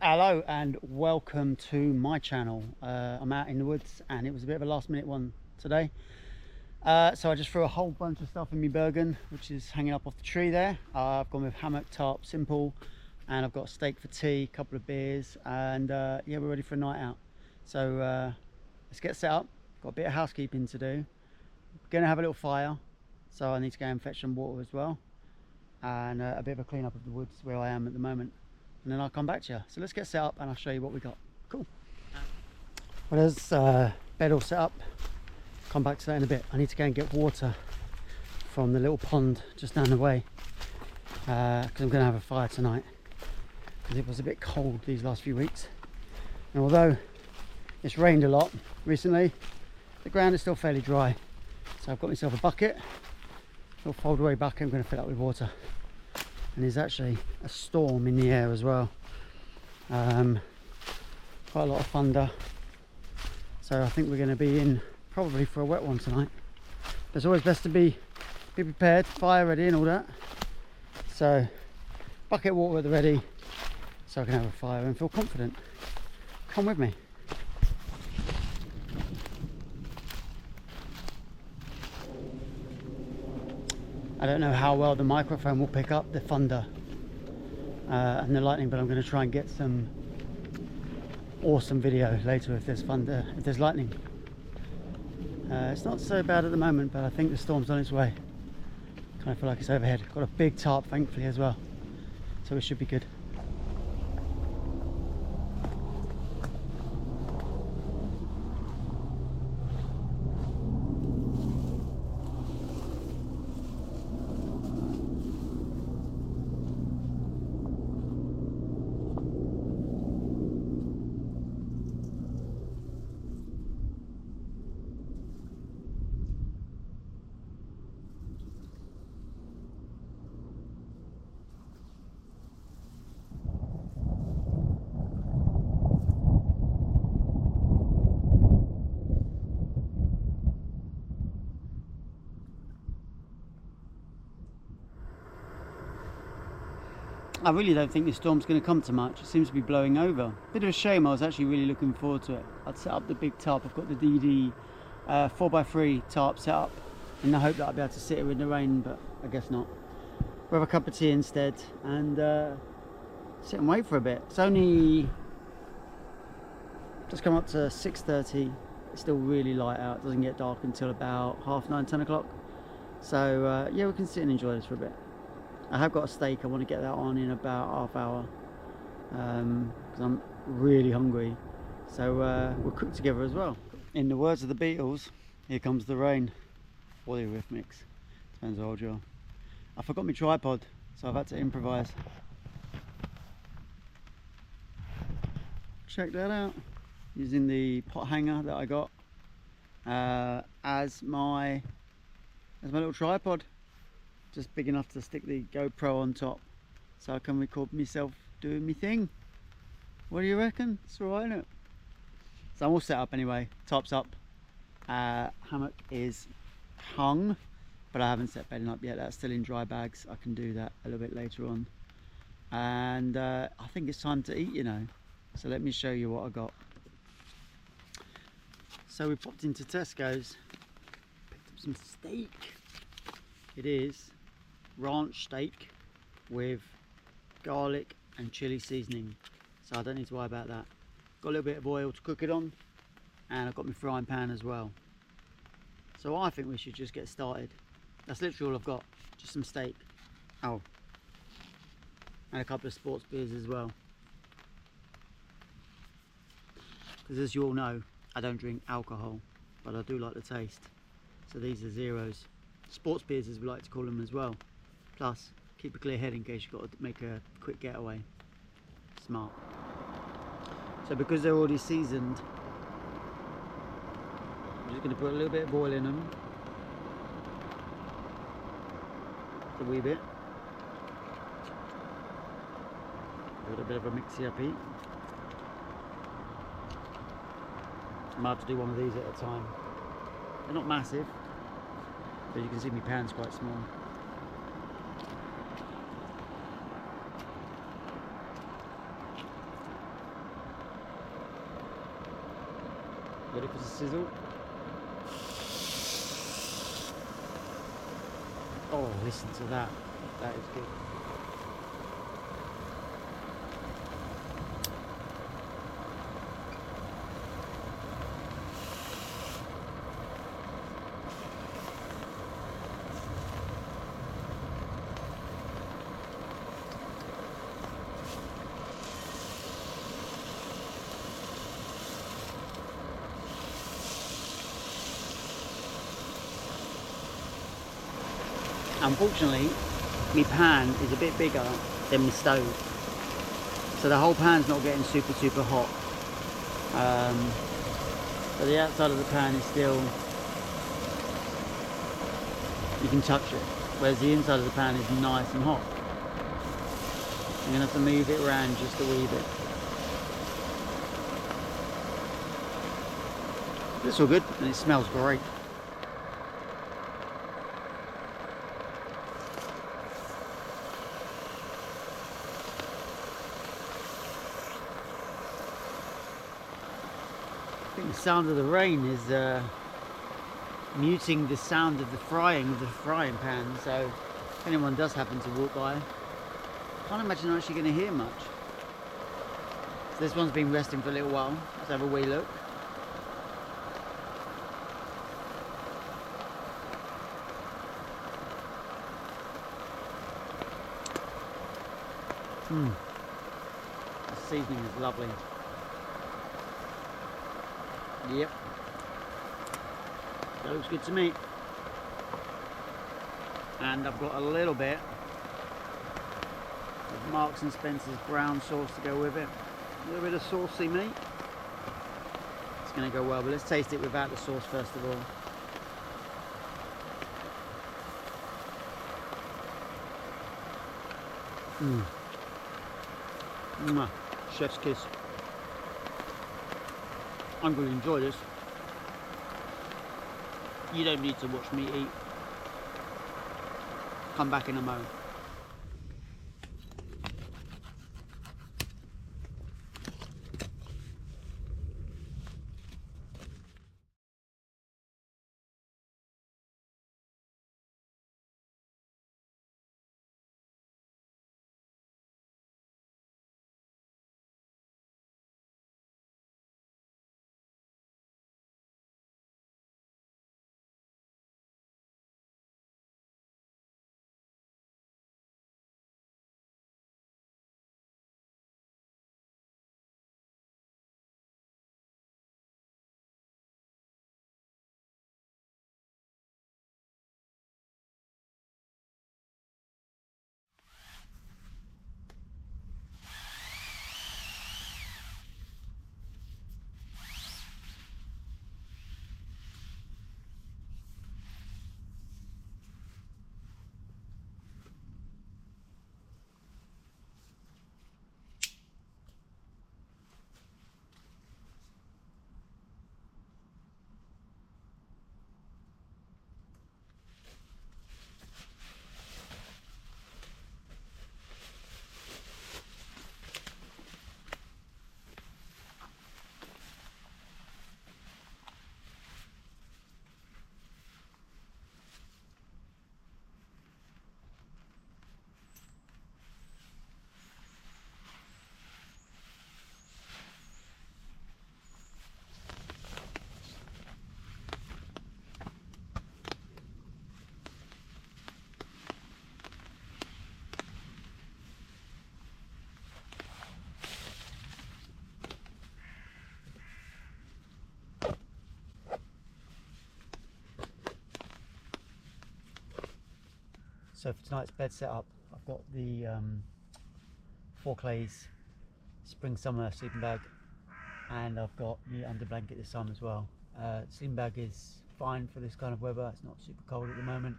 Hello and welcome to my channel. I'm out in the woods and it was a bit of a last minute one today. So I just threw a whole bunch of stuff in my Bergen, which is hanging up off the tree there. I've gone with hammock, tarp, simple, and I've got a steak for tea, a couple of beers, and yeah, we're ready for a night out. So let's get set up. Got a bit of housekeeping to do. We're going to have a little fire, so I need to go and fetch some water as well, and a bit of a clean up of the woods where I am at the moment. And then I'll come back to you. So let's get set up and I'll show you what we got. Cool. Well, there's bed all set up. Come back to that in a bit. I need to go and get water from the little pond just down the way, because I'm going to have a fire tonight, because it was a bit cold these last few weeks. And although it's rained a lot recently, the ground is still fairly dry. So I've got myself a bucket, a little fold away bucket. I'm going to fill it up with water. And there's actually a storm in the air as well. Quite a lot of thunder. So I think we're going to be in probably for a wet one tonight. But it's always best to be prepared, fire ready and all that. So bucket of water at the ready, so I can have a fire and feel confident. Come with me. I don't know how well the microphone will pick up the thunder and the lightning, but I'm going to try and get some awesome video later if there's thunder, if there's lightning. It's not so bad at the moment, but I think the storm's on its way. Kind of feel like it's overhead. Got a big tarp, thankfully, as well, so it should be good. I really don't think this storm's going to come to much. It seems to be blowing over. Bit of a shame. I was actually really looking forward to it. I'd set up the big tarp. I've got the DD 4x3 tarp set up in the hope that I'll be able to sit here in the rain, but I guess not. We'll have a cup of tea instead and sit and wait for a bit. It's only just come up to 6:30. It's still really light out. It doesn't get dark until about 9:30, 10 o'clock. So yeah, we can sit and enjoy this for a bit. I have got a steak. I want to get that on in about half hour, because I'm really hungry. So we'll cook together as well. In the words of the Beatles, here comes the rain. Or the Eurythmics, depends how old you are. I forgot my tripod, so I've had to improvise. Check that out. Using the pot hanger that I got as my little tripod. Just big enough to stick the GoPro on top, so I can record myself doing my thing. What do you reckon? It's alright, isn't it? So I'm all set up anyway. Tarp's up. Hammock is hung, but I haven't set bedding up yet. That's still in dry bags. I can do that a little bit later on. And I think it's time to eat, you know. So let me show you what I got. So we popped into Tesco's, picked up some steak. It is ranch steak with garlic and chili seasoning, so I don't need to worry about that. Got a little bit of oil to cook it on, and I've got my frying pan as well. So I think we should just get started. That's literally all I've got, just some steak. Oh, and a couple of sports beers as well, because as you all know, I don't drink alcohol, but I do like the taste. So these are zeros. Sports beers, as we like to call them, as well. Plus, keep a clear head in case you've got to make a quick getaway. Smart. So because they're already seasoned, I'm just going to put a little bit of oil in them. Just a wee bit. Got a bit of a mixy up heat. I might have to do one of these at a time. They're not massive, but you can see my pan's quite small. Ready for the sizzle? Oh, listen to that. That is good. Unfortunately, my pan is a bit bigger than my stove, so the whole pan's not getting super hot. But the outside of the pan is still, you can touch it, whereas the inside of the pan is nice and hot. I'm gonna have to move it around just a wee bit. It's all good, and it smells great. I think the sound of the rain is muting the sound of the frying of the frying pan, so if anyone does happen to walk by, I can't imagine they're actually going to hear much. So this one's been resting for a little while. Let's have a wee look. The seasoning is lovely. Yep, that looks good to me. And I've got a little bit of Marks and Spencer's brown sauce to go with it. A little bit of saucy meat. It's going to go well, but let's taste it without the sauce first of all. Chef's kiss. I'm going to enjoy this. You don't need to watch me eat. Come back in a moment. So for tonight's bed setup, I've got the 4 clays spring summer sleeping bag, and I've got the under blanket this time as well. Sleeping bag is fine for this kind of weather. It's not super cold at the moment,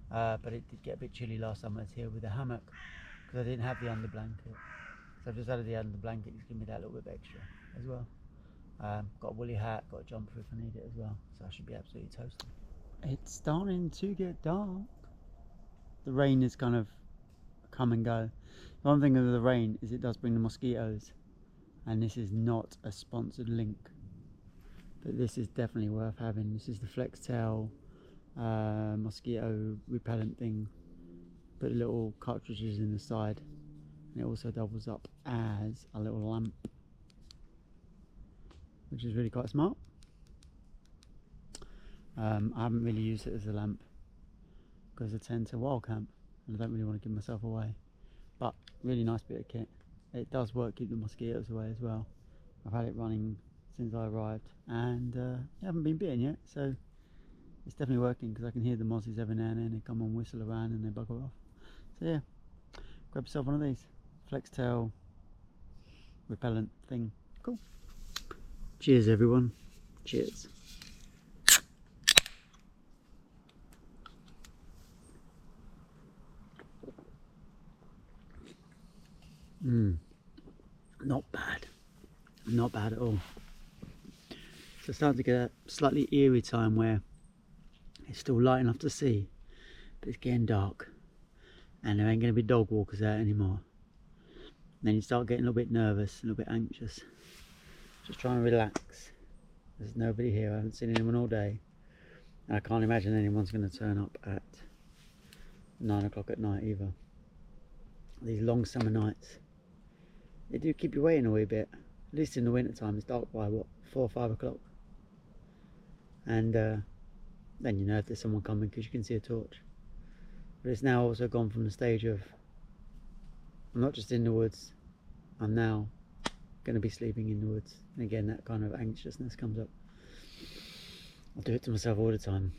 but it did get a bit chilly last time I was here with the hammock because I didn't have the under blanket. So I've just added the under blanket to give me that little bit extra as well. Got a woolly hat, got a jumper if I need it as well, so I should be absolutely toasted. It's starting to get dark. The rain is kind of come and go. One thing with the rain is it does bring the mosquitoes, and this is not a sponsored link. but this is definitely worth having. This is the Flextail mosquito repellent thing. Put little cartridges in the side, and it also doubles up as a little lamp, which is really quite smart. I haven't really used it as a lamp because I tend to wild camp and I don't really want to give myself away, but really nice bit of kit. It does work, keep the mosquitoes away as well. I've had it running since I arrived, and I haven't been bitten yet, so it's definitely working, because I can hear the mozzies every now and then. They come and whistle around and they bugger off. So yeah, grab yourself one of these Flextail repellent thing. Cool. Cheers everyone. Cheers. Not bad. Not bad at all. So it's starting to get a slightly eerie time where it's still light enough to see, but it's getting dark and there ain't going to be dog walkers out anymore. And then you start getting a little bit nervous, a little bit anxious. Just trying to relax. There's nobody here. I haven't seen anyone all day. And I can't imagine anyone's going to turn up at 9 o'clock at night either. These long summer nights, they do keep you waiting a wee bit. At least in the winter time, it's dark by what, 4 or 5 o'clock. And then you know if there's someone coming because you can see a torch. But it's now also gone from the stage of I'm not just in the woods, I'm now going to be sleeping in the woods. And again, that kind of anxiousness comes up. I do it to myself all the time.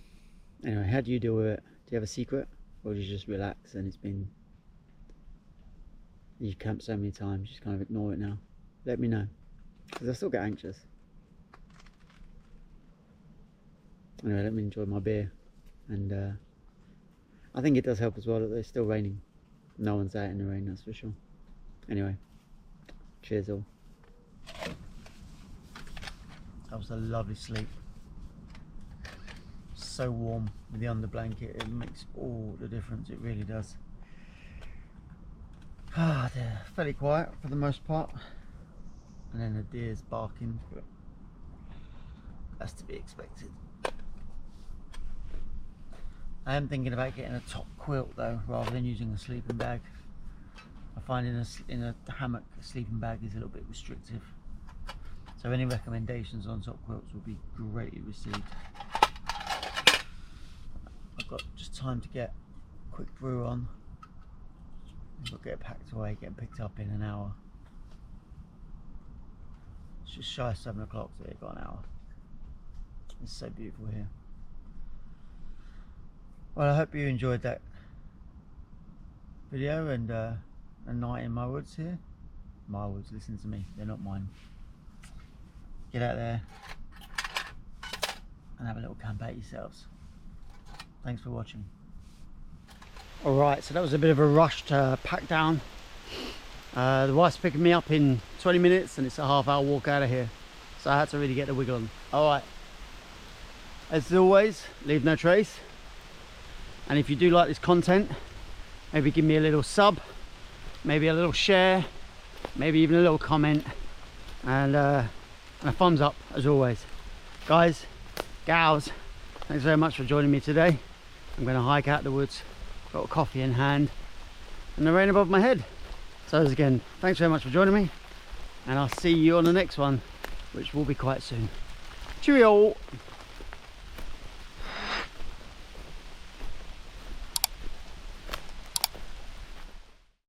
Anyway, how do you deal with it? Do you have a secret, or do you just relax and you've camped so many times, you just kind of ignore it now? Let me know, because I still get anxious. Anyway, let me enjoy my beer, and I think it does help as well that it's still raining. No one's out in the rain, that's for sure. Anyway, cheers all. That was a lovely sleep. So warm with the under blanket, it makes all the difference, it really does. Ah, they're fairly quiet for the most part, and then the deer's barking, but that's to be expected. I am thinking about getting a top quilt though, rather than using a sleeping bag. I find in a hammock, a sleeping bag is a little bit restrictive. So any recommendations on top quilts will be greatly received. I've got just time to get a quick brew on. I've got to get it packed away, get it picked up in an hour. It's just shy of 7 o'clock, so we've got an hour. It's so beautiful here. Well, I hope you enjoyed that video and a night in my woods here. My woods, listen to me, they're not mine. Get out there and have a little camp out yourselves. Thanks for watching. Alright, so that was a bit of a rush to pack down. The wife's picking me up in 20 minutes and it's a half-hour walk out of here. So I had to really get the wiggle on. Alright, as always, leave no trace. And if you do like this content, maybe give me a little sub, maybe a little share, maybe even a little comment, and a thumbs up as always. Guys, gals, thanks very much for joining me today. I'm going to hike out the woods, got a coffee in hand and the rain above my head. So again, thanks very much for joining me, and I'll see you on the next one, which will be quite soon. Cheerio!